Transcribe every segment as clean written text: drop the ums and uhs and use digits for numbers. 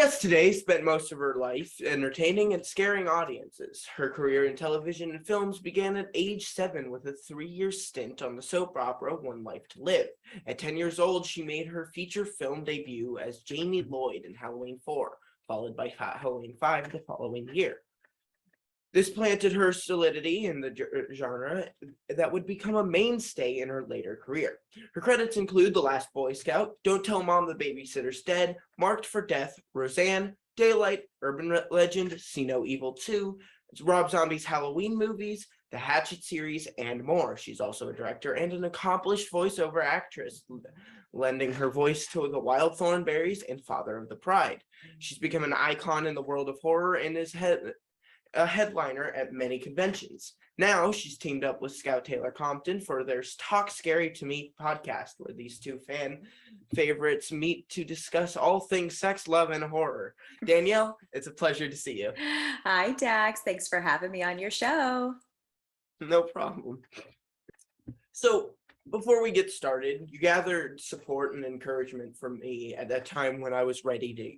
guest today spent most of her life entertaining and scaring audiences. Her career in television and films began at age 7 with a 3-year stint on the soap opera One Life to Live. At 10 years old, she made her feature film debut as Jamie Lloyd in Halloween 4, followed by Halloween 5 the following year. This planted her solidity in the genre that would become a mainstay in her later career. Her credits include The Last Boy Scout, Don't Tell Mom the Babysitter's Dead, Marked for Death, Roseanne, Daylight, Urban Legend, See No Evil 2, Rob Zombie's Halloween movies, the Hatchet series, and more. She's also a director and an accomplished voiceover actress, lending her voice to The Wild Thornberrys and Father of the Bride. She's become an icon in the world of horror and is a headliner at many conventions. Now she's teamed up with Scout Taylor Compton for their Talk Scary to Me podcast, where these two fan favorites meet to discuss all things sex, love, and horror. Danielle, it's a pleasure to see you. Hi, Dax. Thanks for having me on your show. No problem. So before we get started, you gathered support and encouragement from me at that time when I was ready to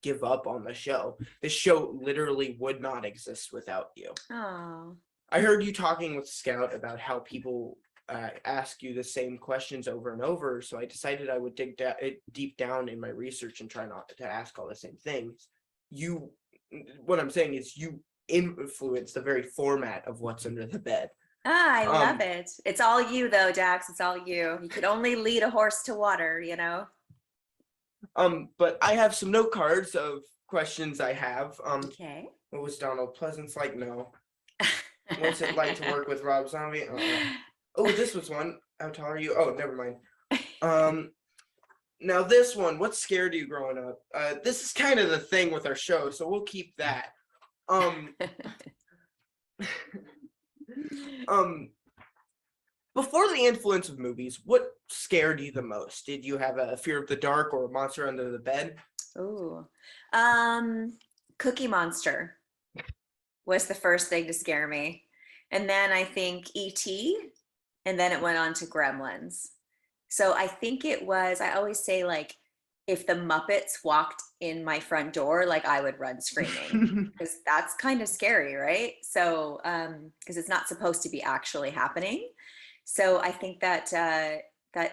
give up on the show. This show literally would not exist without you. Oh. I heard you talking with Scout about how people ask you the same questions over and over, so I decided I would dig deep down in my research and try not to ask all the same things. What I'm saying is you influence the very format of What's Under the Bed. I love it. It's all you though, Dax. It's all you. You could only lead a horse to water, you know? But I have some note cards of questions I have. Okay. What was Donald Pleasance like? No. What's it like to work with Rob Zombie? Oh, this was one. How tall are you? Oh, never mind. Now this one, what scared you growing up? This is kind of the thing with our show, so we'll keep that. Before the influence of movies, what scared you the most? Did you have a fear of the dark or a monster under the bed? Ooh. Cookie Monster was the first thing to scare me. And then I think E.T., and then it went on to Gremlins. So I think it was, I always say, like, if the Muppets walked in my front door, like, I would run screaming, because that's kind of scary, right? So, because it's not supposed to be actually happening. So I think that that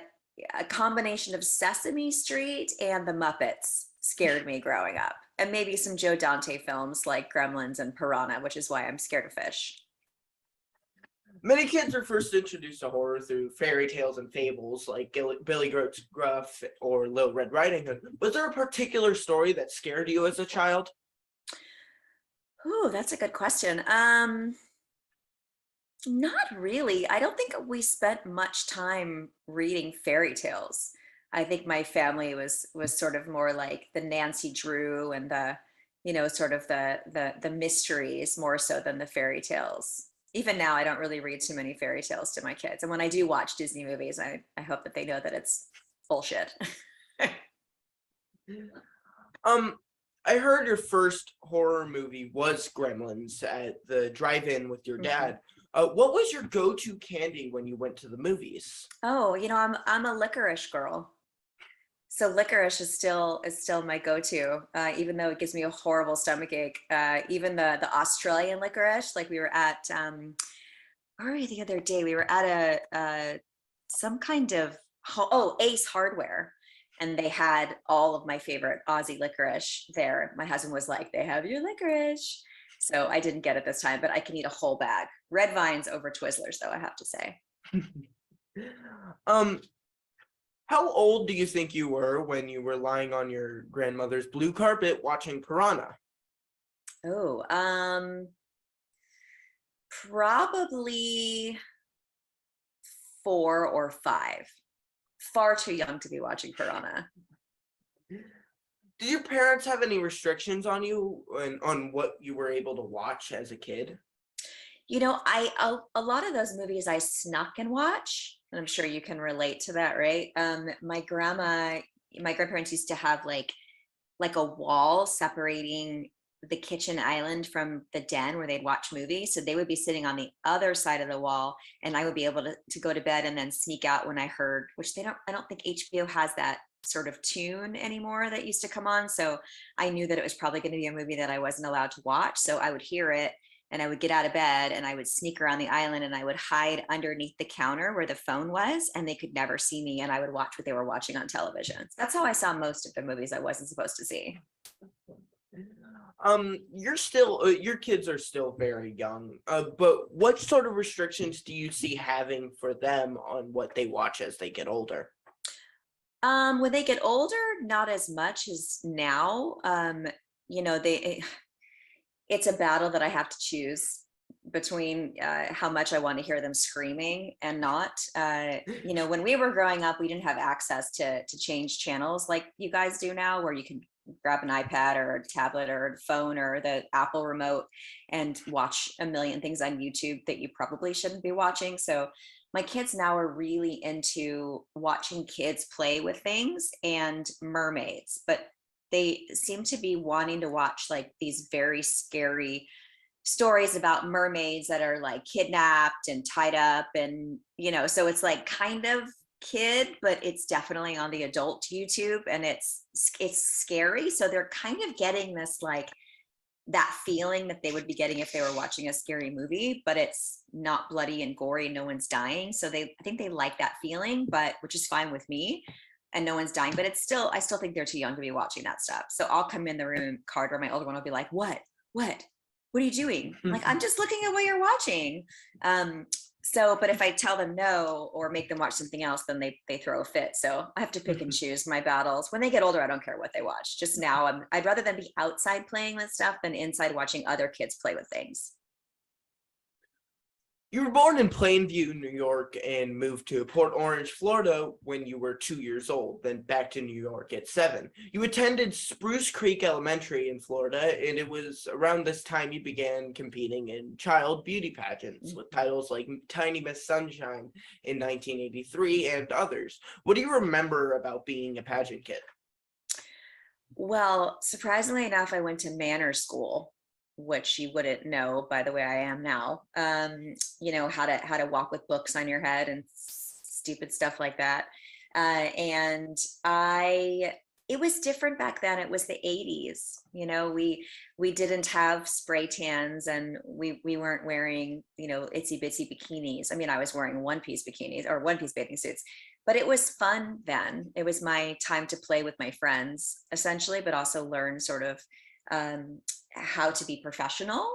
a combination of Sesame Street and the Muppets scared me growing up, and maybe some Joe Dante films like Gremlins and Piranha, which is why I'm scared of fish. Many kids are first introduced to horror through fairy tales and fables like Billy Goat's Gruff or Little Red Riding Hood. Was there a particular story that scared you as a child? Ooh, that's a good question. Not really. I don't think we spent much time reading fairy tales. I think my family was sort of more like the Nancy Drew and the, sort of the mysteries more so than the fairy tales. Even now, I don't really read too many fairy tales to my kids. And when I do watch Disney movies, I hope that they know that it's bullshit. I heard your first horror movie was Gremlins at the drive-in with your dad. What was your go-to candy when you went to the movies? Oh, I'm a licorice girl. So licorice is still my go-to, even though it gives me a horrible stomach ache. Even the Australian licorice, like we were at, where were we the other day? We were at some kind of, Ace Hardware. And they had all of my favorite Aussie licorice there. My husband was like, they have your licorice. So I didn't get it this time, but I can eat a whole bag. Red Vines over Twizzlers, though, I have to say. How old do you think you were when you were lying on your grandmother's blue carpet watching Piranha? Oh, probably 4 or 5. Far too young to be watching Piranha. Did your parents have any restrictions on you and on what you were able to watch as a kid? A lot of those movies I snuck and watch, and I'm sure you can relate to that, right? My grandparents used to have like a wall separating the kitchen island from the den where they'd watch movies. So they would be sitting on the other side of the wall, and I would be able to go to bed and then sneak out when I heard, which I don't think HBO has that sort of tune anymore that used to come on. So I knew that it was probably going to be a movie that I wasn't allowed to watch. So I would hear it and I would get out of bed and I would sneak around the island and I would hide underneath the counter where the phone was, and they could never see me, and I would watch what they were watching on television. That's how I saw most of the movies I wasn't supposed to see. You're still your kids are still very young. But what sort of restrictions do you see having for them on what they watch as they get older? When they get older, not as much as now. You know, it's a battle that I have to choose between how much I want to hear them screaming and not. You know, when we were growing up, we didn't have access to change channels like you guys do now, where you can grab an iPad or a tablet or a phone or the Apple remote and watch a million things on YouTube that you probably shouldn't be watching. So my kids now are really into watching kids play with things and mermaids, but they seem to be wanting to watch like these very scary stories about mermaids that are like kidnapped and tied up, and you know, so it's like kind of kid, but it's definitely on the adult YouTube, and it's scary. So they're kind of getting this like that feeling that they would be getting if they were watching a scary movie, but it's not bloody and gory, no one's dying. So I think they like that feeling, but which is fine with me, and no one's dying, but it's still, I still think they're too young to be watching that stuff. So I'll come in the room, Carter, my older one, will be like, what are you doing? I'm like, I'm just looking at what you're watching. So, but if I tell them no or make them watch something else, then they throw a fit. So I have to pick and choose my battles. When they get older, I don't care what they watch. Just now, I'd rather them be outside playing with stuff than inside watching other kids play with things. You were born in Plainview, New York, and moved to Port Orange, Florida when you were 2 years old, then back to New York at 7. You attended Spruce Creek Elementary in Florida, and it was around this time you began competing in child beauty pageants with titles like Tiny Miss Sunshine in 1983 and others. What do you remember about being a pageant kid? Well, surprisingly enough, I went to Manor School, which you wouldn't know by the way I am now. You know, how to walk with books on your head and stupid stuff like that. And it was different back then. It was the 80s. You know, we didn't have spray tans, and we weren't wearing, you know, itsy bitsy bikinis. I mean, I was wearing one piece bikinis or one piece bathing suits, but it was fun then. It was my time to play with my friends essentially, but also learn sort of how to be professional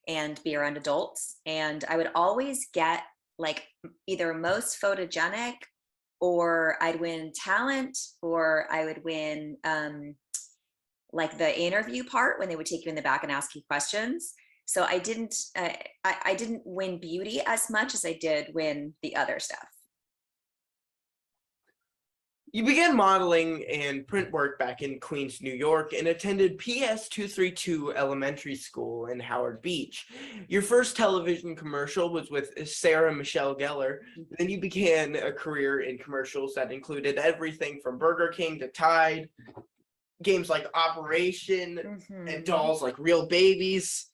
and be around adults. And I would always get like either most photogenic, or I'd win talent, or I would win like the interview part when they would take you in the back and ask you questions. So I didn't win beauty as much as I did win the other stuff. You began modeling and print work back in Queens, New York, and attended PS 232 Elementary School in Howard Beach. Your first television commercial was with Sarah Michelle Gellar. Then you began a career in commercials that included everything from Burger King to Tide, games like Operation, and dolls like Real Babies.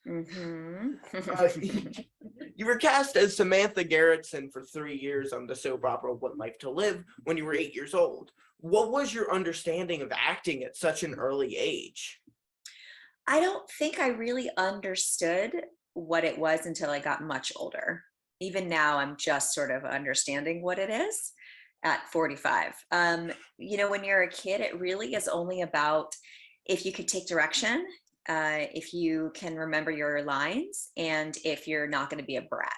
You were cast as Samantha Garretson for 3 years on the soap opera One Life to Live when you were 8 years old. What was your understanding of acting at such an early age? I don't think I really understood what it was until I got much older. Even now, I'm just sort of understanding what it is at 45. You know, when you're a kid, it really is only about if you could take direction, if you can remember your lines, and if you're not going to be a brat,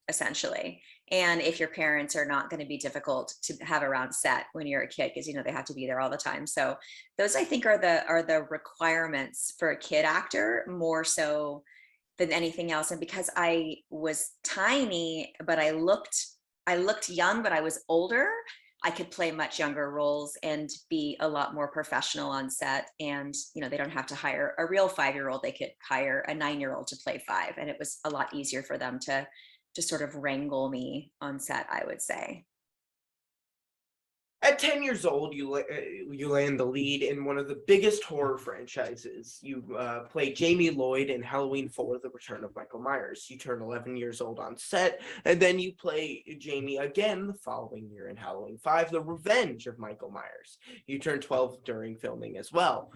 essentially. And if your parents are not going to be difficult to have around set when you're a kid, because you know they have to be there all the time. So those I think are the requirements for a kid actor more so than anything else. And because I was tiny, but I looked young, but I was older, I could play much younger roles and be a lot more professional on set. And, you know, they don't have to hire a real 5-year-old. They could hire a 9-year-old to play 5. And it was a lot easier for them to sort of wrangle me on set, I would say. At 10 years old, you land the lead in one of the biggest horror franchises. You play Jamie Lloyd in Halloween 4, The Return of Michael Myers. You turn 11 years old on set, and then you play Jamie again the following year in Halloween 5, The Revenge of Michael Myers. You turn 12 during filming as well.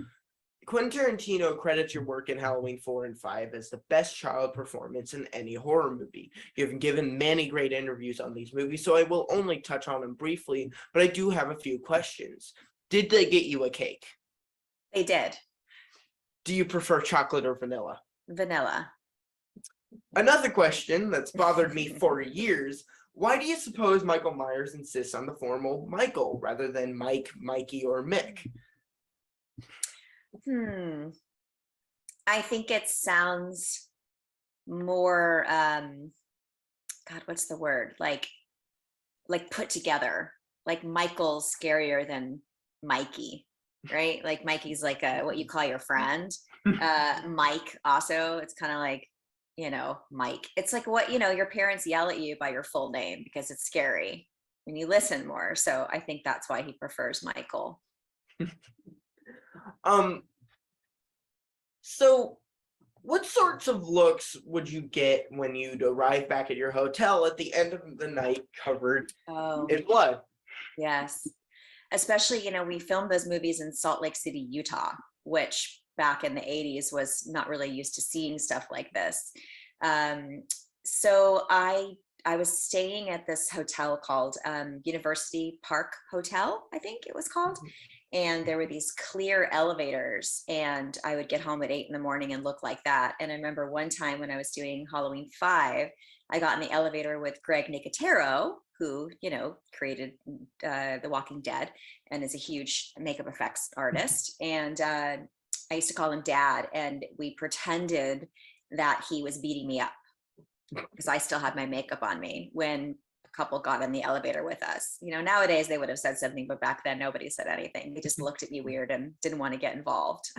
Quentin Tarantino credits your work in Halloween 4 and 5 as the best child performance in any horror movie. You've given many great interviews on these movies, so I will only touch on them briefly, but I do have a few questions. Did they get you a cake? They did. Do you prefer chocolate or vanilla? Vanilla. Another question that's bothered me for years. Why do you suppose Michael Myers insists on the formal Michael rather than Mike, Mikey, or Mick? I think it sounds more God, what's the word? Like put together. Like Michael's scarier than Mikey, right? Like Mikey's like what you call your friend. Mike also, it's kind of like, Mike. It's like what, your parents yell at you by your full name because it's scary when you listen more. So I think that's why he prefers Michael. So what sorts of looks would you get when you'd arrive back at your hotel at the end of the night covered in blood? Yes. Especially, we filmed those movies in Salt Lake City, Utah, which back in the 80s was not really used to seeing stuff like this. So I was staying at this hotel called University Park Hotel, I think it was called. And there were these clear elevators, and I would get home at 8 in the morning and look like that. And I remember one time when I was doing Halloween 5, I got in the elevator with Greg Nicotero, who, created The Walking Dead and is a huge makeup effects artist. And I used to call him Dad, and we pretended that he was beating me up because I still had my makeup on me when couple got in the elevator with us. Nowadays they would have said something, but back then nobody said anything. They just looked at me weird and didn't want to get involved.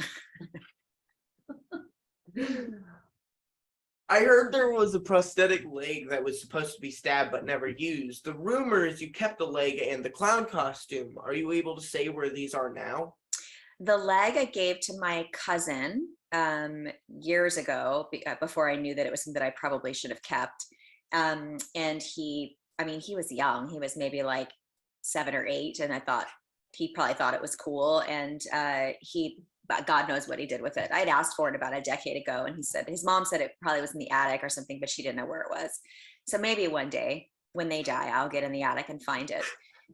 I heard there was a prosthetic leg that was supposed to be stabbed but never used. The rumor is you kept the leg and the clown costume. Are you able to say where these are now? The leg I gave to my cousin years ago, before I knew that it was something that I probably should have kept. And he was young. He was maybe like 7 or 8. And I thought he probably thought it was cool. And God knows what he did with it. I'd asked for it about a decade ago. And his mom said it probably was in the attic or something, but she didn't know where it was. So maybe one day when they die, I'll get in the attic and find it.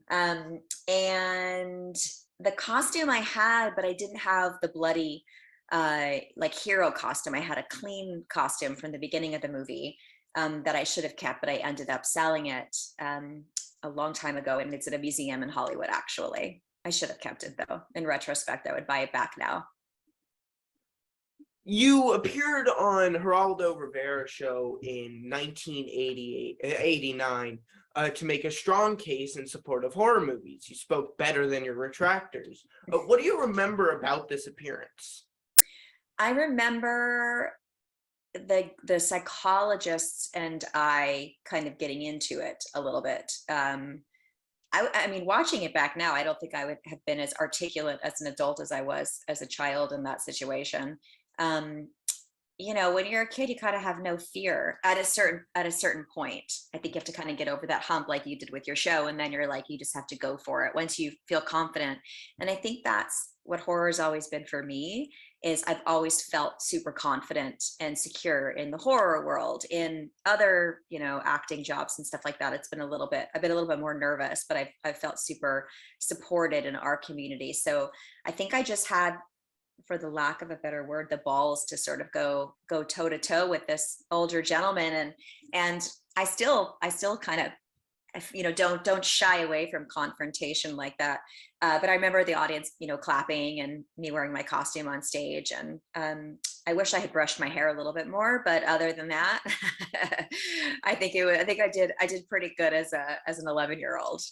And the costume I had, but I didn't have the bloody, hero costume. I had a clean costume from the beginning of the movie. That I should have kept, but I ended up selling it a long time ago, and it's at a museum in Hollywood, actually. I should have kept it, though. In retrospect, I would buy it back now. You appeared on Geraldo Rivera's show in 1989 to make a strong case in support of horror movies. You spoke better than your retractors. What do you remember about this appearance? I remember the psychologists and I kind of getting into it a little bit. I mean, watching it back now, I don't think I would have been as articulate as an adult as I was as a child in that situation. When you're a kid, you kind of have no fear at a certain point. I think you have to kind of get over that hump like you did with your show. And then you're like, you just have to go for it once you feel confident. And I think that's what horror has always been for me, is I've always felt super confident and secure in the horror world. In other, acting jobs and stuff like that, I've been a little bit more nervous, but I've felt super supported in our community. So I think I just had, for the lack of a better word, the balls to sort of go toe to toe with this older gentleman. And I still kind of, don't shy away from confrontation like that. But I remember the audience, clapping and me wearing my costume on stage. And I wish I had brushed my hair a little bit more, but other than that, I think I did pretty good as an 11-year-old.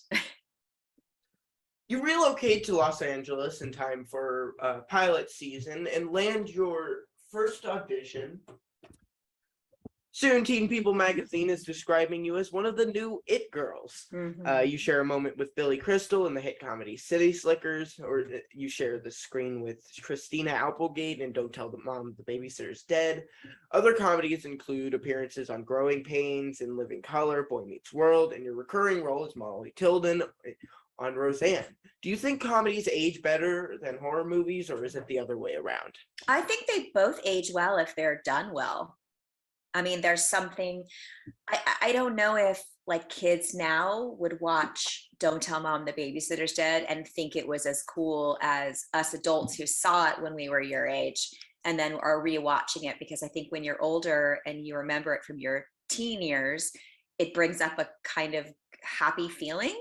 You relocate to Los Angeles in time for pilot season and land your first audition. Soon, Teen People magazine is describing you as one of the new it girls. Mhm. You share a moment with Billy Crystal in the hit comedy City Slickers, or you share the screen with Christina Applegate in Don't Tell the Mom the Babysitter's Dead. Other comedies include appearances on Growing Pains, In Living Color, Boy Meets World, and your recurring role as Molly Tilden on Roseanne. Do you think comedies age better than horror movies, or is it the other way around? I think they both age well if they're done well. I mean, there's something I don't know if like kids now would watch Don't Tell Mom the Babysitter's Dead and think it was as cool as us adults who saw it when we were your age and then are rewatching it, because I think when you're older and you remember it from your teen years, it brings up a kind of happy feeling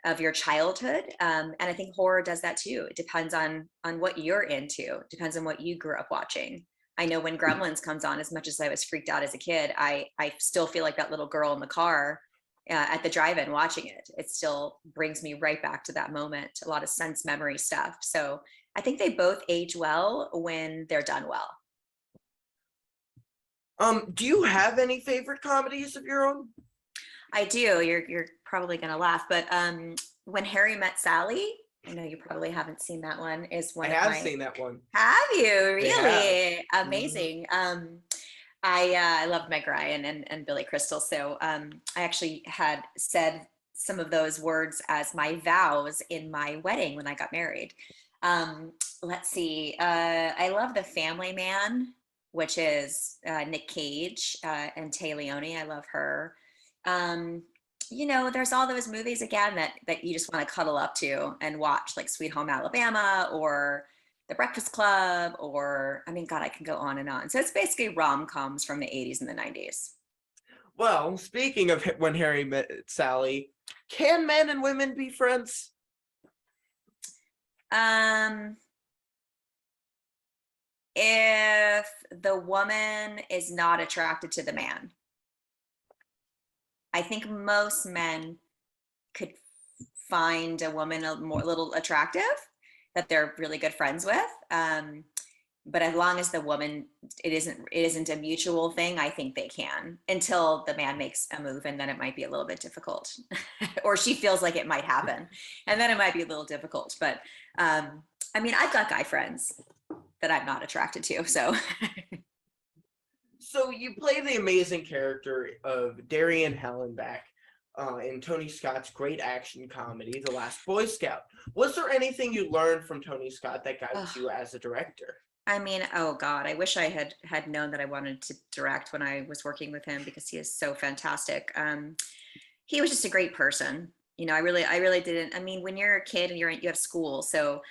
of your childhood. And I think horror does that too. It depends on what you're into. It depends on what you grew up watching. I know when Gremlins comes on, as much as I was freaked out as a kid, I still feel like that little girl in the car at the drive-in watching it. It still brings me right back to that moment. A lot of sense memory stuff. So I think they both age well when they're done well. Do you have any favorite comedies of your own? I do. You're probably gonna laugh, but When Harry Met Sally, I know you probably haven't seen that one, is I one of have my. seen that one. Have you I have. really? Mhm. Amazing. I love Meg Ryan and Billy Crystal, so I actually had said some of those words as my vows in my wedding when I got married. Um, let's see. I love The Family Man, which is Nick Cage and Tay Leone. I love her. Um, there's all those movies again that you just want to cuddle up to and watch, like Sweet Home Alabama or The Breakfast Club, or I mean, God, I can go on and on. So it's basically rom-coms from the 80s and the 90s. Well, speaking of When Harry Met Sally, can men and women be friends? Um, if the woman is not attracted to the man, I think most men could find a woman a little attractive that they're really good friends with. But as long as the woman, it isn't a mutual thing, I think they can, until the man makes a move, and then it might be a little bit difficult, or she feels like it might happen, and then it might be a little difficult. But I mean, I've got guy friends that I'm not attracted to, so. So you play the amazing character of Darian Hallenbach in Tony Scott's great action comedy, The Last Boy Scout. Was there anything you learned from Tony Scott that guides you as a director? I mean, oh God, I wish I had known that I wanted to direct when I was working with him, because he is so fantastic. He was just a great person. I really didn't. I mean, when you're a kid and you have school, so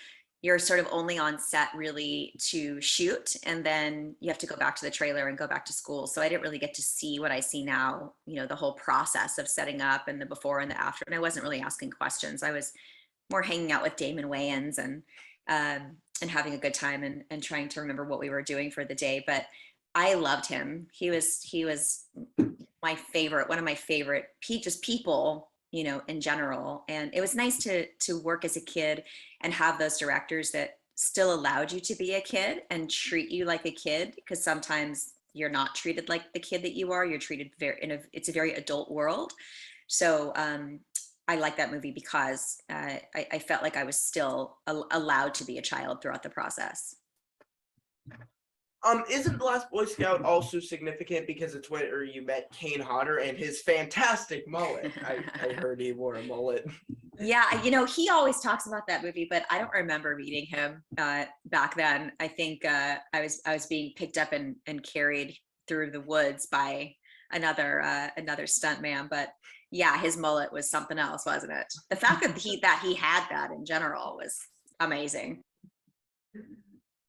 you're sort of only on set really to shoot, and then you have to go back to the trailer and go back to school. So I didn't really get to see what I see now, the whole process of setting up and the before and the after. And I wasn't really asking questions. I was more hanging out with Damon Wayans and having a good time and trying to remember what we were doing for the day. But I loved him. He was my favorite, one of my favorite just people, in general. And it was nice to work as a kid and have those directors that still allowed you to be a kid and treat you like a kid, because sometimes you're not treated like the kid that you are. You're treated it's a very adult world. So I like that movie because I felt like I was still allowed to be a child throughout the process. Isn't The Last Boy Scout also significant because it's where you met Kane Hodder and his fantastic mullet? I heard he wore a mullet. Yeah, he always talks about that movie, but I don't remember meeting him back then. I think I was being picked up and carried through the woods by another stunt man. But yeah, his mullet was something else, wasn't it? The fact that he had that in general was amazing.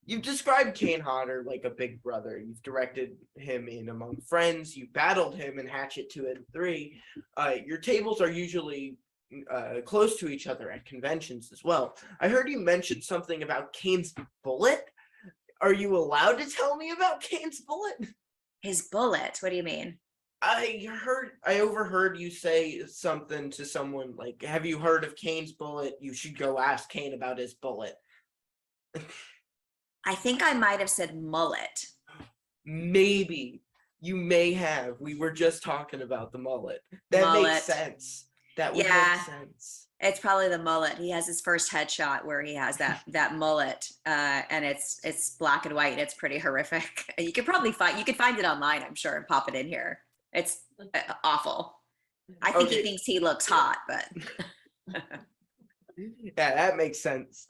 You've described Kane Hodder like a big brother. You've directed him in Among Friends. You battled him in Hatchet 2 and 3. Your tables are usually close to each other at conventions as well. I heard you mention something about Kane's bullet. Are you allowed to tell me about Kane's bullet? His bullet? What do you mean? I overheard you say something to someone like, have you heard of Kane's bullet? You should go ask Kane about his bullet. I think I might have said mullet. Maybe. You may have. We were just talking about the mullet. That makes Mullet. sense. That would Yeah. make sense. It's probably the mullet. He has his first headshot where he has that mullet, and it's black and white. It's pretty horrific. You could find it online, I'm sure, and pop it in here. It's awful. I think he thinks he looks hot, but Yeah, that makes sense.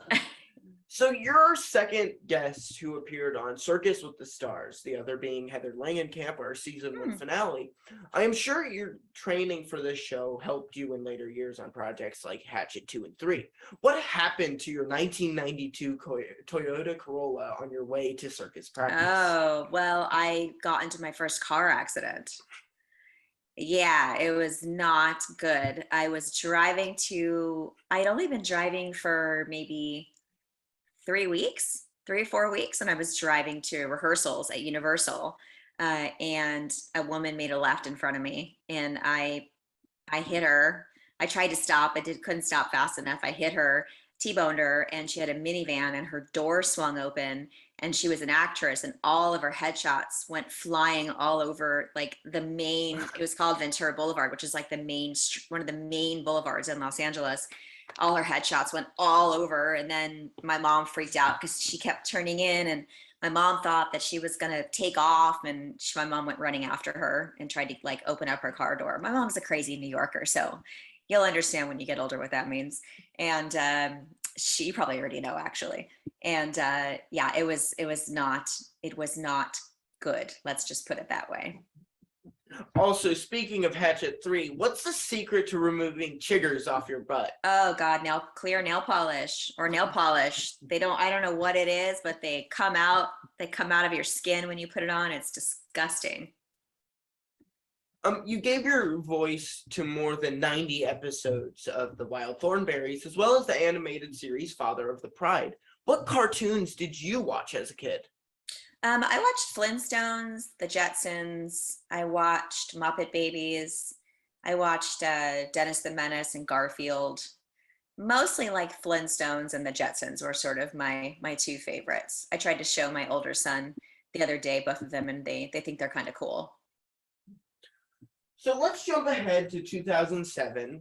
So you're our second guest who appeared on Circus with the Stars, the other being Heather Langenkamp, our season 1 finale. I am sure your training for this show helped you in later years on projects like Hatchet 2 and 3. What happened to your 1992 Toyota Corolla on your way to circus practice? Oh, well, I got into my first car accident. Yeah, it was not good. I'd only been driving for maybe 3 weeks, 3 or 4 weeks, and I was driving to rehearsals at Universal, and a woman made a left in front of me, and I hit her. I tried to stop, couldn't stop fast enough. I hit her, T-boned her, and she had a minivan, and her door swung open, and she was an actress, and all of her headshots went flying all over like the main. It was called Ventura Boulevard, which is like one of the main boulevards in Los Angeles. All her headshots went all over, and then my mom freaked out because she kept turning in, and my mom thought that she was going to take off, and my mom went running after her and tried to like open up her car door. My mom's a crazy New Yorker, so you'll understand when you get older what that means. And she probably already know, actually. And yeah, it was not good. Let's just put it that way. Also, speaking of Hatchet 3, what's the secret to removing chiggers off your butt? Oh God, clear nail polish or nail polish. I don't know what it is, but they come out of your skin when you put it on. It's disgusting. You gave your voice to more than 90 episodes of The Wild Thornberrys, as well as the animated series Father of the Pride. What cartoons did you watch as a kid? I watched Flintstones, The Jetsons. I watched Muppet Babies. I watched Dennis the Menace and Garfield. Mostly like Flintstones and The Jetsons were sort of my two favorites. I tried to show my older son the other day, both of them, and they think they're kind of cool. So let's jump ahead to 2007,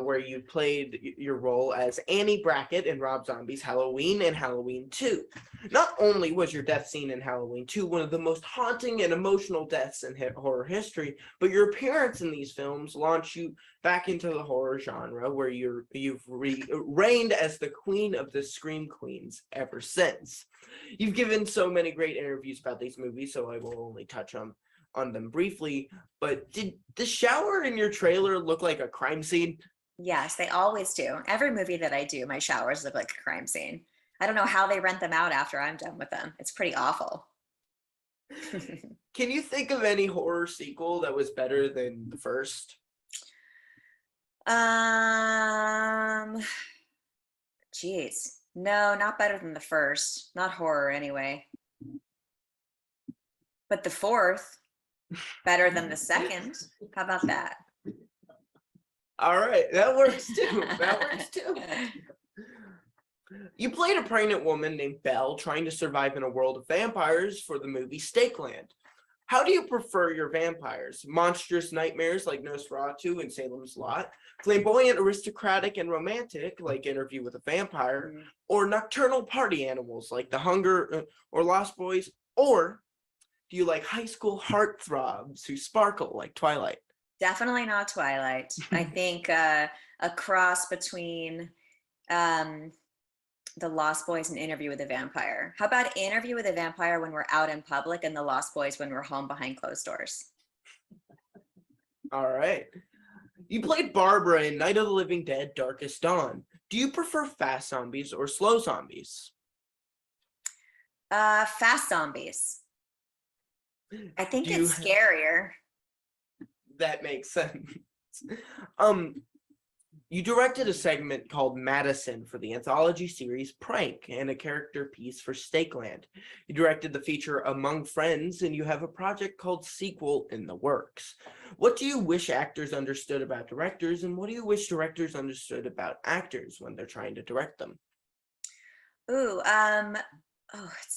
where you played your role as Annie Brackett in Rob Zombie's Halloween and Halloween 2. Not only was your death scene in Halloween 2 one of the most haunting and emotional deaths in horror history, but your appearance in these films launched you back into the horror genre, where you've reigned as the queen of the Scream Queens ever since. You've given so many great interviews about these movies, so I will only touch on them briefly, but did the shower in your trailer look like a crime scene? Yes, they always do. Every movie that I do, my showers look like a crime scene. I don't know how they rent them out after I'm done with them. It's pretty awful. Can you think of any horror sequel that was better than the first? Geez. No, not better than the first. Not horror anyway. But the fourth, better than the second. How about that? All right, that works too. That works too. You played a pregnant woman named Belle trying to survive in a world of vampires for the movie Stakeland. How do you prefer your vampires? Monstrous nightmares like Nosferatu and Salem's Lot, flamboyant, aristocratic, and romantic like Interview with a Vampire, or nocturnal party animals like The Hunger or Lost Boys, or do you like high school heartthrobs who sparkle like Twilight? Definitely not Twilight. I think a cross between the Lost Boys and Interview with a Vampire. How about Interview with a Vampire when we're out in public and the Lost Boys when we're home behind closed doors? All right. You played Barbara in Night of the Living Dead, Darkest Dawn. Do you prefer fast zombies or slow zombies? Fast zombies. I think it's scarier. That makes sense. You directed a segment called Madison for the anthology series Prank and a character piece for Stakeland. You directed the feature Among Friends, and you have a project called Sequel in the works. What do you wish actors understood about directors, and what do you wish directors understood about actors when they're trying to direct them? Ooh,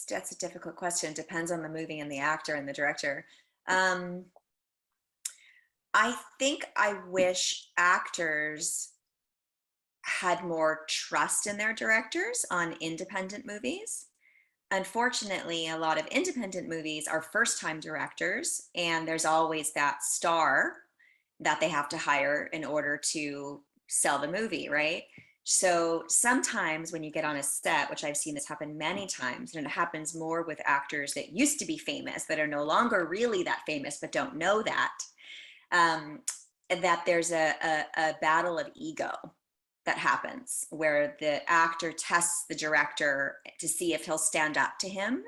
that's a difficult question. Depends on the movie and the actor and the director. Um, I think I wish actors had more trust in their directors on independent movies. Unfortunately, a lot of independent movies are first time directors, and there's always that star that they have to hire in order to sell the movie, right? So sometimes when you get on a set, which I've seen this happen many times, and it happens more with actors that used to be famous that are no longer really that famous but don't know that, um, that there's a battle of ego that happens where the actor tests the director to see if he'll stand up to him.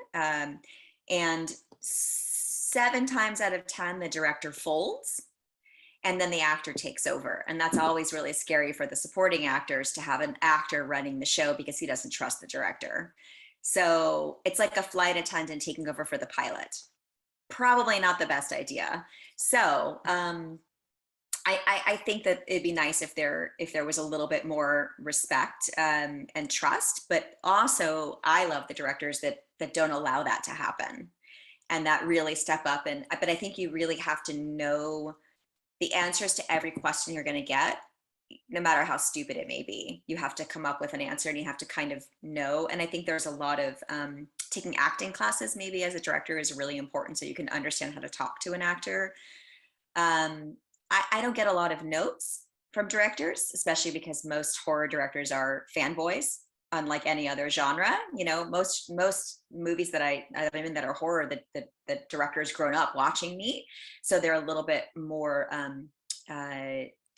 And 7 times out of 10, the director folds and then the actor takes over. And that's always really scary for the supporting actors to have an actor running the show because he doesn't trust the director. So it's like a flight attendant taking over for the pilot. Probably not the best idea. So I think that it'd be nice if there was a little bit more respect and trust, but also I love the directors that don't allow that to happen and that really step up. But I think you really have to know the answers to every question you're going to get, no matter how stupid it may be. You have to come up with an answer and you have to kind of know. And I think there's a lot of taking acting classes maybe as a director is really important so you can understand how to talk to an actor. I don't get a lot of notes from directors, especially because most horror directors are fanboys, unlike any other genre. You know, most movies that I'm in that are horror, the director's grown up watching me, so they're a little bit more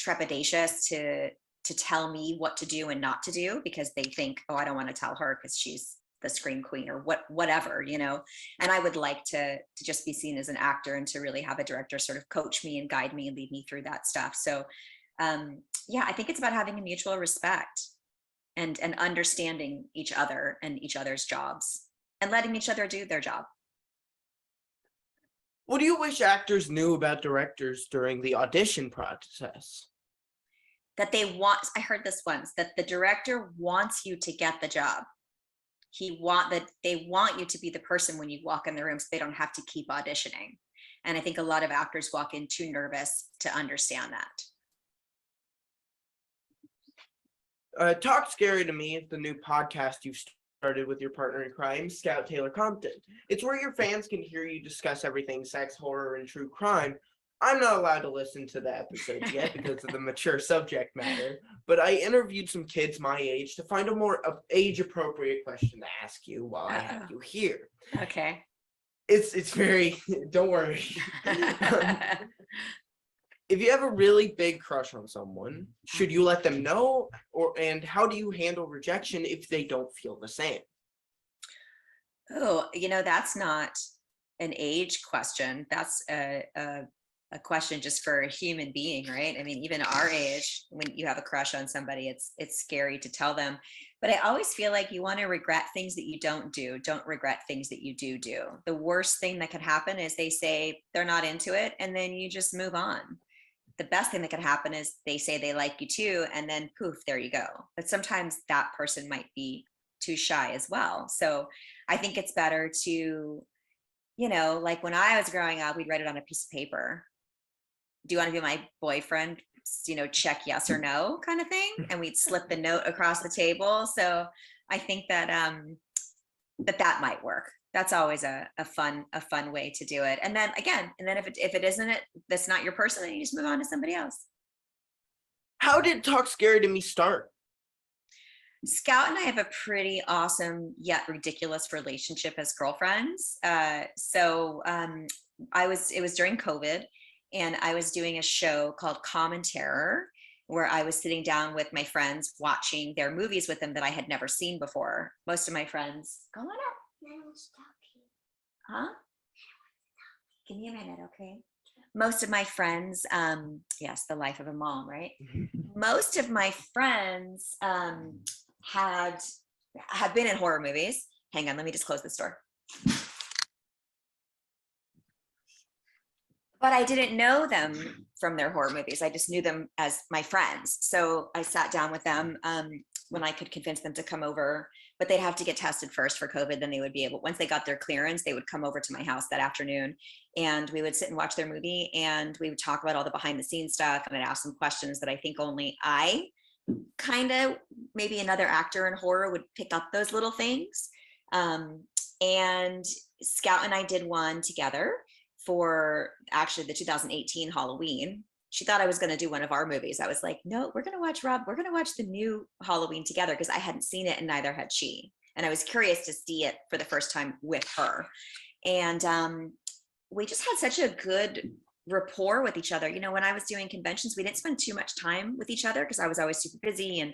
trepidatious to tell me what to do and not to do because they think, oh, I don't want to tell her because she's the scream queen or whatever, you know. And I would like to just be seen as an actor and to really have a director sort of coach me and guide me and lead me through that stuff. So yeah, I think it's about having a mutual respect and understanding each other and each other's jobs and letting each other do their job. What do you wish actors knew about directors during the audition process? That I heard this once, that the director wants you to get the job. They want you to be the person when you walk in the room so they don't have to keep auditioning. And I think a lot of actors walk in too nervous to understand that. Talk Scary to Me is the new podcast you've started with your partner in crime, Scout Taylor Compton. It's where your fans can hear you discuss everything sex, horror, and true crime. I'm not allowed to listen to the episodes yet because of the mature subject matter, but I interviewed some kids my age to find a more age-appropriate question to ask you while I have you here. Okay. It's very, don't worry. If you have a really big crush on someone, should you let them know, and how do you handle rejection if they don't feel the same? Oh, you know, that's not an age question. That's a question just for a human being, right? I mean, even our age, when you have a crush on somebody, it's scary to tell them. But I always feel like you want to regret things that you don't do. Don't regret things that you do. The worst thing that could happen is they say they're not into it, and then you just move on. The best thing that could happen is they say they like you too, and then poof, there you go. But sometimes that person might be too shy as well. So I think it's better to, you know, like when I was growing up, we'd write it on a piece of paper. Do you want to be my boyfriend? You know, check yes or no kind of thing. And we'd slip the note across the table. So I think that that might work. That's always a fun way to do it. And then again, if it isn't it, that's not your person, then you just move on to somebody else. How did Talk Scary to Me start? Scout and I have a pretty awesome yet ridiculous relationship as girlfriends. It was during COVID, and I was doing a show called Common Terror, where I was sitting down with my friends watching their movies with them that I had never seen before. Most of my friends, go on up. Huh? Give me a minute, okay? Most of my friends, yes, the life of a mom, right? Most of my friends had been in horror movies. Hang on, let me just close this door. But I didn't know them from their horror movies. I just knew them as my friends. So I sat down with them when I could convince them to come over, but they'd have to get tested first for COVID. Then they would be able, once they got their clearance, they would come over to my house that afternoon. and we would sit and watch their movie, and we would talk about all the behind the scenes stuff, and I'd ask them questions that I think only I kind of, maybe another actor in horror would pick up those little things. And Scout and I did one together for actually the 2018 Halloween. She thought I was going to do one of our movies. I was like, no, we're going to watch we're going to watch the new Halloween together, because I hadn't seen it and neither had she. And I was curious to see it for the first time with her. And we just had such a good rapport with each other. You know, when I was doing conventions, we didn't spend too much time with each other because I was always super busy, and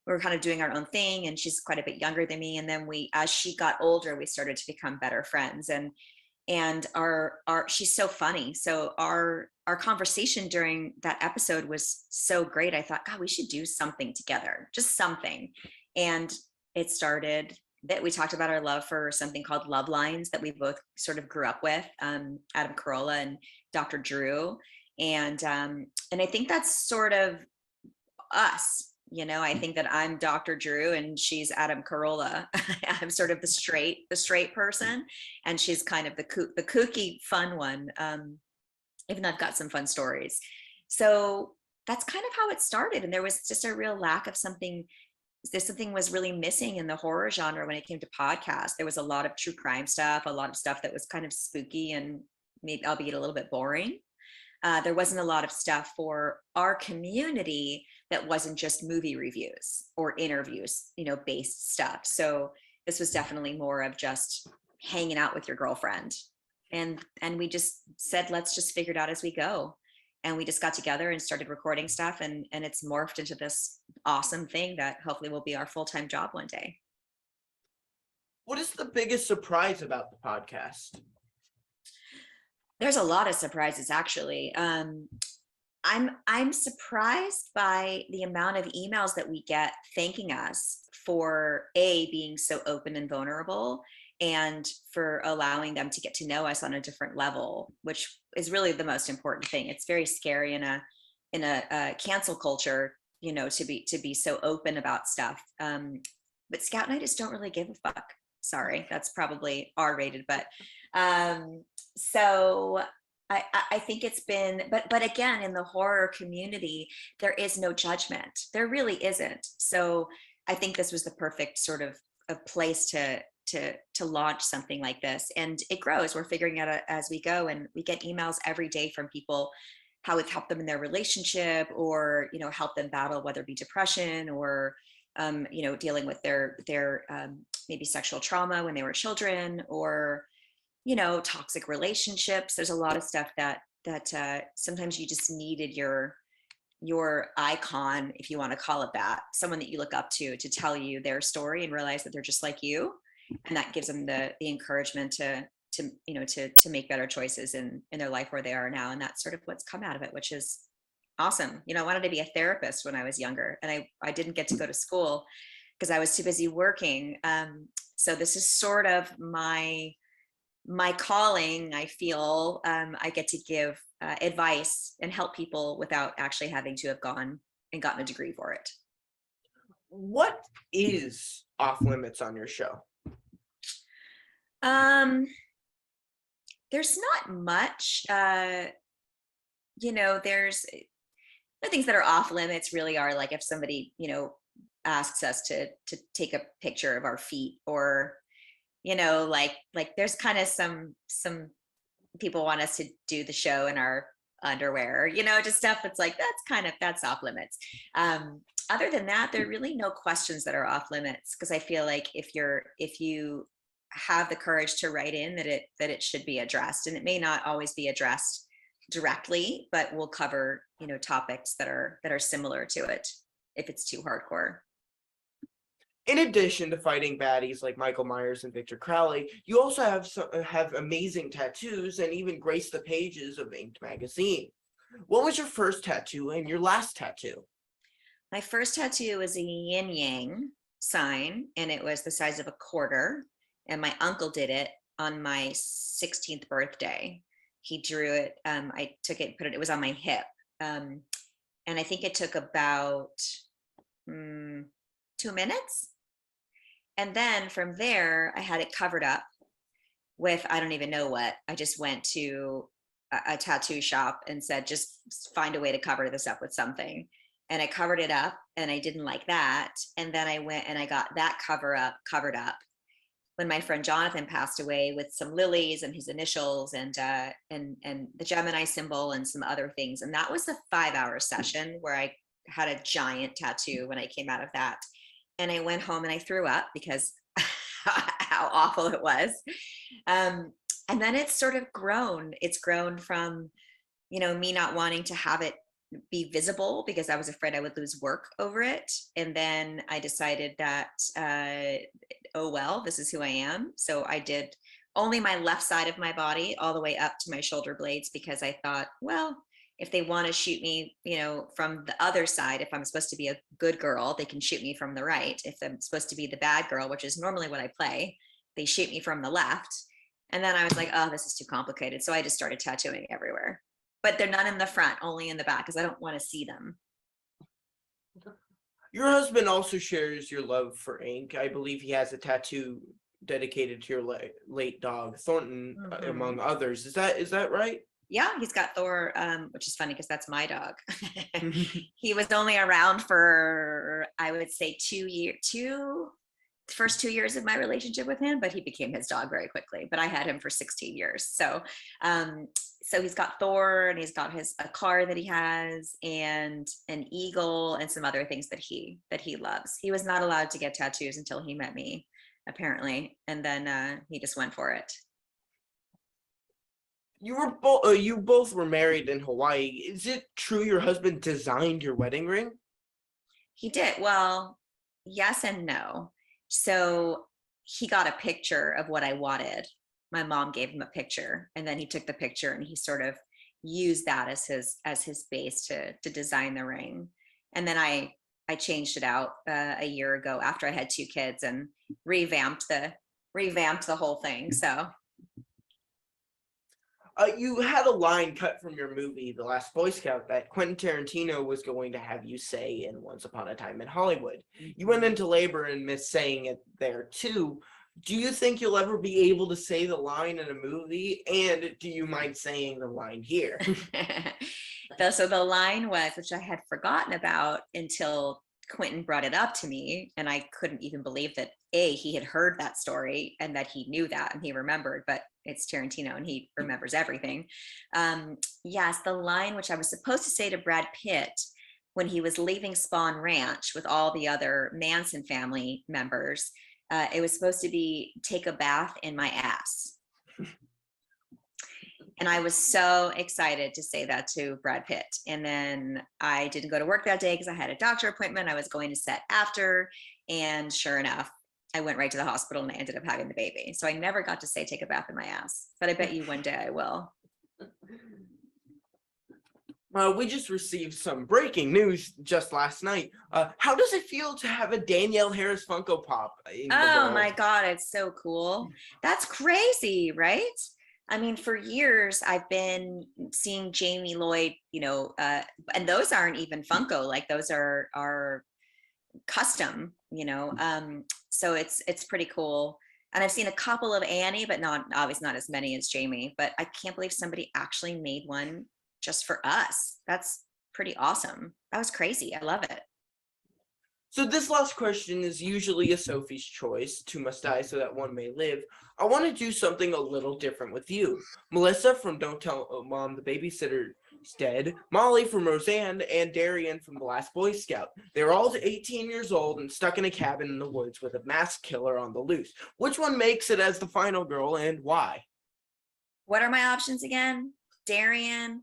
we were kind of doing our own thing, and she's quite a bit younger than me. And then as she got older, we started to become better friends. And our she's so funny. So our conversation during that episode was so great. I thought, God, we should do something together, just something. And it started that we talked about our love for something called Love Lines that we both sort of grew up with, Adam Carolla and Dr. Drew. And I think that's sort of us. You know, I think that I'm Dr. Drew and she's Adam Carolla. I'm sort of the straight person, and she's kind of the kooky, fun one. Even though I've got some fun stories. So that's kind of how it started. And there was just a real lack of something. Something was really missing in the horror genre when it came to podcasts. There was a lot of true crime stuff, a lot of stuff that was kind of spooky and maybe albeit a little bit boring. There wasn't a lot of stuff for our community that wasn't just movie reviews or interviews, you know, based stuff. So this was definitely more of just hanging out with your girlfriend. And we just said, let's just figure it out as we go. And we just got together and started recording stuff, and it's morphed into this awesome thing that hopefully will be our full-time job one day. What is the biggest surprise about the podcast? There's a lot of surprises, actually. I'm surprised by the amount of emails that we get thanking us for being so open and vulnerable, and for allowing them to get to know us on a different level, which is really the most important thing. It's very scary in a cancel culture, you know, to be so open about stuff. But Scout and I just don't really give a fuck. Sorry, that's probably R-rated, but so I think it's been, but again, in the horror community, there is no judgment. There really isn't. So I think this was the perfect sort of a place to launch something like this, and it grows. We're figuring out as we go, and we get emails every day from people how it's helped them in their relationship, or, you know, help them battle whether it be depression or you know, dealing with their maybe sexual trauma when they were children, or, you know, toxic relationships. There's a lot of stuff that sometimes you just needed your icon, if you want to call it that, someone that you look up to tell you their story and realize that they're just like you, and that gives them the encouragement to you know, to make better choices in their life where they are now. And that's sort of what's come out of it, which is awesome. You know, I wanted to be a therapist when I was younger, and I didn't get to go to school because I was too busy working. So this is sort of my calling. I feel I get to give advice and help people without actually having to have gone and gotten a degree for it. What is off limits on your show? There's not much. You know, there's the things that are off limits really are like if somebody, you know, asks us to take a picture of our feet, or, you know, like there's kind of some people want us to do the show in our underwear, you know, just stuff that's like, that's off limits. Other than that, there are really no questions that are off limits, because I feel like if you have the courage to write in that it should be addressed, and it may not always be addressed directly, but we'll cover, you know, topics that are similar to it if it's too hardcore. In addition to fighting baddies like Michael Myers and Victor Crowley, you also have amazing tattoos and even grace the pages of Inked magazine. What was your first tattoo and your last tattoo? My first tattoo was a yin yang sign, and it was the size of a quarter. And my uncle did it on my 16th birthday. He drew it. I took it, it was on my hip. And I think it took about 2 minutes. And then from there, I had it covered up with, I don't even know what. I just went to a tattoo shop and said, just find a way to cover this up with something. And I covered it up, and I didn't like that. And then I went and I got that covered up when my friend Jonathan passed away, with some lilies and his initials and the Gemini symbol and some other things. And that was a 5-hour session where I had a giant tattoo when I came out of that. And I went home and I threw up because how awful it was. And then it's sort of grown. It's grown from, me not wanting to have it be visible because I was afraid I would lose work over it. And then I decided that, oh, well, this is who I am. So I did only my left side of my body all the way up to my shoulder blades, because I thought, well, if they want to shoot me, from the other side, if I'm supposed to be a good girl, they can shoot me from the right. If I'm supposed to be the bad girl, which is normally what I play, they shoot me from the left. And then I was like, oh, this is too complicated. So I just started tattooing everywhere. But they're not in the front, only in the back, because I don't want to see them. Your husband also shares your love for ink. I believe he has a tattoo dedicated to your late dog, Thornton, among others. Is that right? Yeah, he's got Thor, which is funny because that's my dog. He was only around for, I would say, the first 2 years of my relationship with him, but he became his dog very quickly. But I had him for 16 years. So he's got Thor, and he's got a car that he has, and an eagle, and some other things that he loves. He was not allowed to get tattoos until he met me, apparently, and then he just went for it. You both were married in Hawaii. Is it true your husband designed your wedding ring? He did. Well, yes and no. So he got a picture of what I wanted. My mom gave him a picture, and then he took the picture and he sort of used that as his base to design the ring. And then I changed it out a year ago after I had 2 kids and revamped the whole thing. So you had a line cut from your movie, The Last Boy Scout, that Quentin Tarantino was going to have you say in Once Upon a Time in Hollywood. You went into labor and missed saying it there too. Do you think you'll ever be able to say the line in a movie? And do you mind saying the line here? So the line was, which I had forgotten about until Quentin brought it up to me, and I couldn't even believe that he had heard that story and that he knew that and he remembered, but it's Tarantino and he remembers everything. Yes, the line which I was supposed to say to Brad Pitt when he was leaving Spawn Ranch with all the other Manson family members, it was supposed to be, take a bath in my ass. And I was so excited to say that to Brad Pitt. And then I didn't go to work that day because I had a doctor appointment. I was going to set after. And sure enough, I went right to the hospital and I ended up having the baby. So I never got to say, take a bath in my ass. But I bet you one day I will. We just received some breaking news just last night. How does it feel to have a Danielle Harris Funko Pop in the world? My God, it's so cool. That's crazy, right? I mean, for years, I've been seeing Jamie Lloyd, and those aren't even Funko, like those are custom, so it's pretty cool. And I've seen a couple of Annie, but obviously not as many as Jamie, but I can't believe somebody actually made one just for us. That's pretty awesome. That was crazy. I love it. So this last question is usually a Sophie's choice. 2 must die so that 1 may live. I want to do something a little different with you. Melissa from Don't Tell Mom the Babysitter's Dead, Molly from Roseanne, and Darian from The Last Boy Scout. They're all 18 years old and stuck in a cabin in the woods with a masked killer on the loose. Which one makes it as the final girl and why? What are my options again? Darian,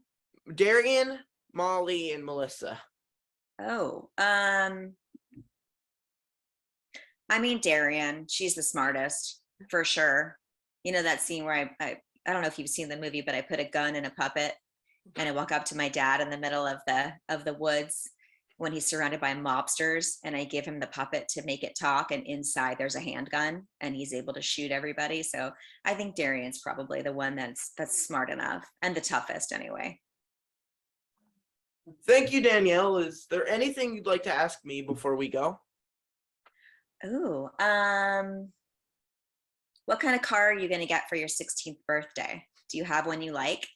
Molly, and Melissa. Oh, I mean, Darian, she's the smartest for sure. That scene where I don't know if you've seen the movie, but I put a gun in a puppet and I walk up to my dad in the middle of the woods when he's surrounded by mobsters, and I give him the puppet to make it talk, and inside there's a handgun and he's able to shoot everybody. So I think Darian's probably the one that's smart enough and the toughest anyway. Thank you, Danielle. Is there anything you'd like to ask me before we go? Ooh, What kind of car are you going to get for your 16th birthday? Do you have one you like?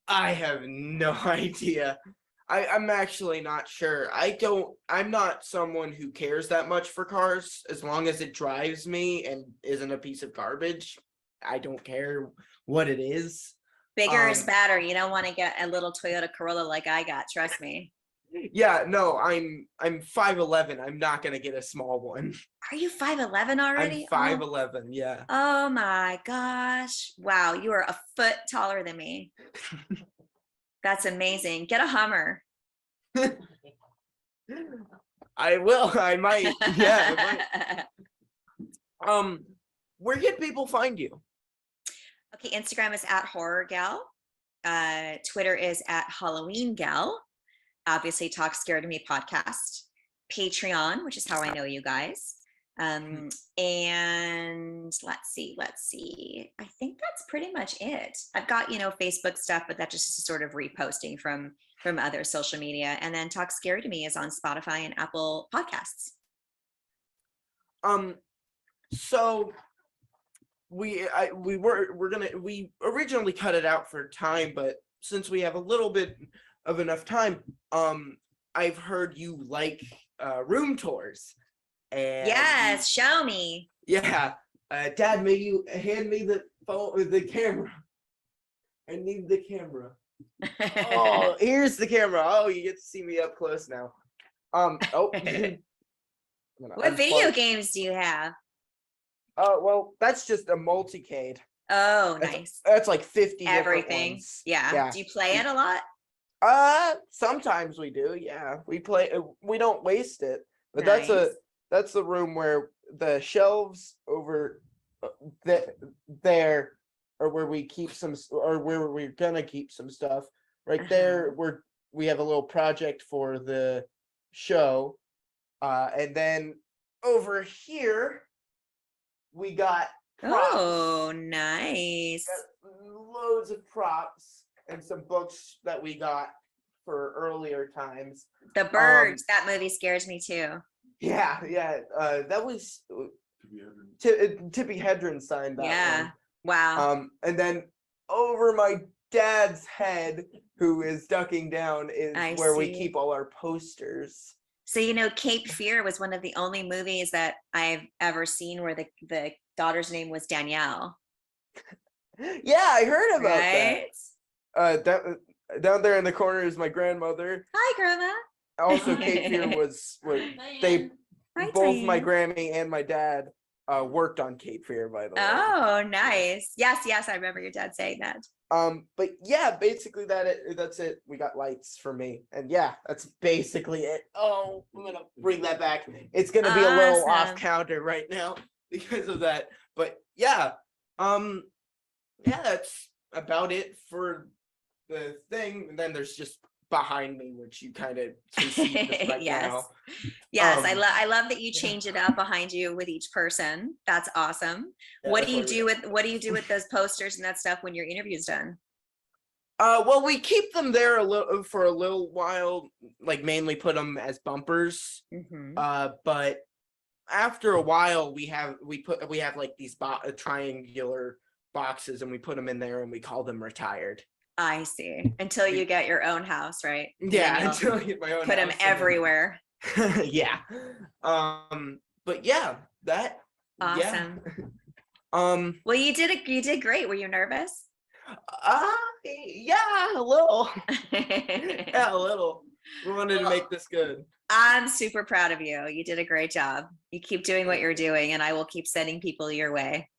I have no idea. I'm actually not sure. I'm not someone who cares that much for cars. As long as it drives me and isn't a piece of garbage, I don't care what it is. Bigger is better. You don't want to get a little Toyota Corolla like I got, trust me. Yeah, no, I'm 5'11". I'm not gonna get a small one. Are you 5'11" already? I'm 5'11", yeah. Oh my gosh. Wow, you are a foot taller than me. That's amazing. Get a Hummer. I will. I might. Yeah. I might. Where can people find you? Okay, Instagram is @horrorgal. Twitter is @HalloweenGal. Obviously, Talk Scared to Me podcast. Patreon, which is how I know you guys. And let's see. I think that's pretty much it. I've got, Facebook stuff, but that just is sort of reposting from other social media. And then Talk Scared to Me is on Spotify and Apple Podcasts. So we originally cut it out for time, but since we have a little bit of enough time, I've heard you like room tours. And yes, show me. Yeah, Dad, may you hand me the phone, the camera. I need the camera. Oh, here's the camera. Oh, you get to see me up close now. Oh. What video games do you have? Well, that's just a multicade. Oh, nice. That's like 50 everything. Yeah. Do you play it a lot? Sometimes we do. Yeah, we play. We don't waste it, but nice. that's the room where the shelves over there are where we keep some, or where we're gonna keep some stuff. Right there, we have a little project for the show, and then over here we got props. Oh, nice. Loads of props and some books that we got for earlier times. The Birds, that movie scares me too. Yeah. That was Tippi Hedren signed that. Yeah. One. Wow. And then over my dad's head, who is ducking down, is where we keep all our posters. So, Cape Fear was one of the only movies that I've ever seen where the daughter's name was Danielle. Yeah, I heard about that. Down there in the corner is my grandmother. Hi, Grandma. Also, Cape Fear was both my Grammy and my dad worked on Cape Fear, by the way. Oh, nice. Yes, I remember your dad saying that. But yeah, basically that's it. We got lights for me, and yeah, that's basically it. Oh, I'm gonna bring that back. It's gonna be a little off counter right now because of that. But yeah, that's about it for the thing. And then there's just behind me, which you kind of can see just right now. Yes, I love that you change it up behind you with each person. That's awesome. Yeah, what do you do with those posters and that stuff when your interview's done? Well, we keep them there for a little while, like mainly put them as bumpers. But after a while, we have like these triangular boxes, and we put them in there, and we call them retired. I see. Until you get your own house, right? Yeah, until I get my own. Put them everywhere. Yeah. But yeah, that. Awesome. Yeah. Well, you did great. Were you nervous? Yeah, a little. Yeah, a little. We wanted to make this good. I'm super proud of you. You did a great job. You keep doing what you're doing, and I will keep sending people your way.